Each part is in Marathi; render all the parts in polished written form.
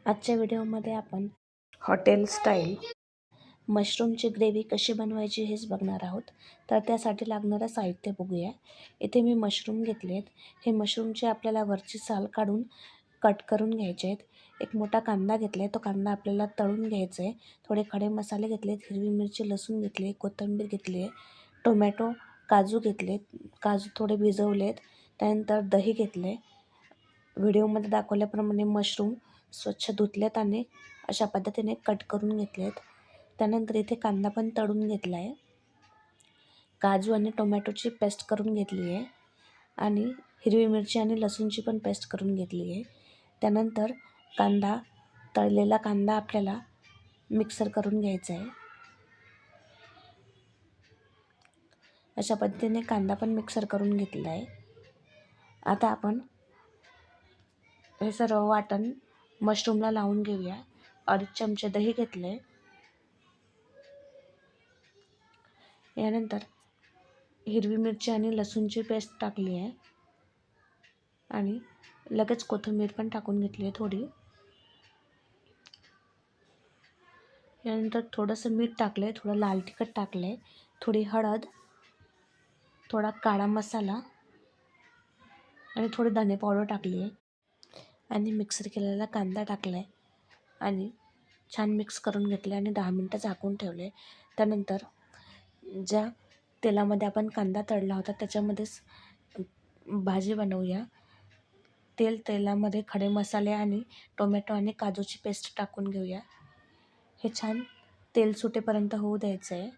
आजच्या व्हिडिओमध्ये आपण हॉटेल स्टाईल मशरूमची ग्रेव्ही कशी बनवायची हेच बघणार आहोत. तर त्यासाठी लागणारं साहित्य बघूया. इथे मी मशरूम घेतलेत. हे मशरूमचे आपल्याला वरची साल काढून कट करून घ्यायचे आहेत. एक मोठा कांदा घेतला आहे, तो कांदा आपल्याला तळून घ्यायचा आहे. थोडे खडे मसाले घेतलेत, हिरवी मिरची, लसूण घेतले, कोथिंबीर घेतली आहे, टोमॅटो, काजू घेतलेत, काजू थोडे भिजवलेत. त्यानंतर दही घेतले. व्हिडिओमध्ये दाखवल्याप्रमाणे मशरूम स्वच्छ धुतलेत आणि अशा पद्धतीने कट करून घेतलेत. त्यानंतर इथे कांदा पण तळून घेतला आहे. काजू आणि टोमॅटोची पेस्ट करून घेतली आहे आणि हिरवी मिरची आणि लसूणची पण पेस्ट करून घेतली आहे. त्यानंतर तळलेला कांदा आपल्याला मिक्सर करून घ्यायचा आहे. अशा पद्धतीने कांदा पण मिक्सर करून घेतला आहे. आता आपण हे सर्व वाटण मशरूमला लावून घेऊया. 2.5 चमचे दही घेतले. यानंतर हिरवी मिरची आणि लसूणची पेस्ट टाकली आहे आणि लगेच कोथिंबीर पण टाकून घेतली आहे थोडी. यानंतर थोडंसं मीठ टाकलं आहे, थोडं लाल तिखट टाकलं आहे, थोडी हळद, थोडा काळा मसाला आणि थोडी धने पावडर टाकली आहे आणि मिक्सर केलेला कांदा टाकला आहे आणि छान मिक्स करून घेतले आणि 10 मिनटं झाकून ठेवले. त्यानंतर ज्या तेलामध्ये आपण कांदा तळला होता त्याच्यामध्येच भाजी बनवूया. तेलामध्ये खडे मसाले आणि टोमॅटो आणि काजूची पेस्ट टाकून घेऊया. हे छान तेल सुटेपर्यंत होऊ द्यायचं आहे.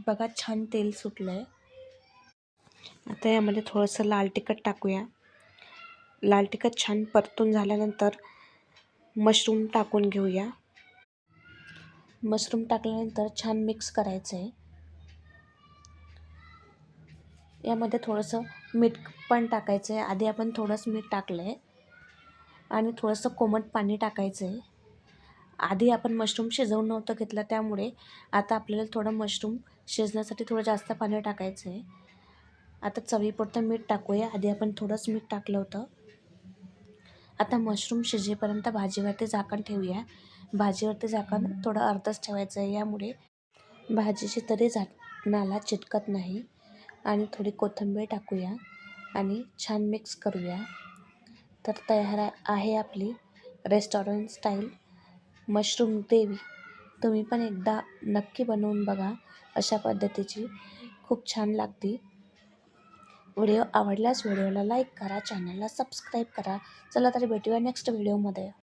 बघा छान तेल सुटलं आहे. आता यामध्ये थोडंसं लाल तिखट टाकूया. लाल तिखट छान परतून झाल्यानंतर मशरूम टाकून घेऊया. मशरूम टाकल्यानंतर छान मिक्स करायचं आहे. यामध्ये थोडंसं मीठ पण टाकायचं आहे. आधी आपण थोडंसं मीठ टाकलं आहे आणि थोडंसं कोमट पाणी टाकायचं आहे. आधी आपण मशरूम शिजवून नव्हतं घेतलं, त्यामुळे आता आपल्याला थोडं मशरूम शिजण्यासाठी थोडं जास्त पाणी टाकायचं आहे. आता चवीपुरतं मीठ टाकूया. आधी आपण थोडंच मीठ टाकलं होतं. आता मशरूम शिजेपर्यंत भाजीवरती झाकण ठेवूया. भाजीवरती झाकण थोडं अर्धच ठेवायचं आहे. यामुळे भाजीची तरी झाकणाला चिटकत नाही. आणि थोडी कोथिंबीर टाकूया आणि छान मिक्स करूया. तर तयार आहे आपली रेस्टॉरंट स्टाईल मशरूम ग्रेव्ही. तुम्ही पण एकदा नक्की बनवून बघा. अशा पद्धतीची खूप छान लागते. व्हिडिओ आवडल्यास व्हिडिओला लाईक करा, चॅनलला सबस्क्राईब करा. चला तर भेटूया नेक्स्ट व्हिडिओमध्ये.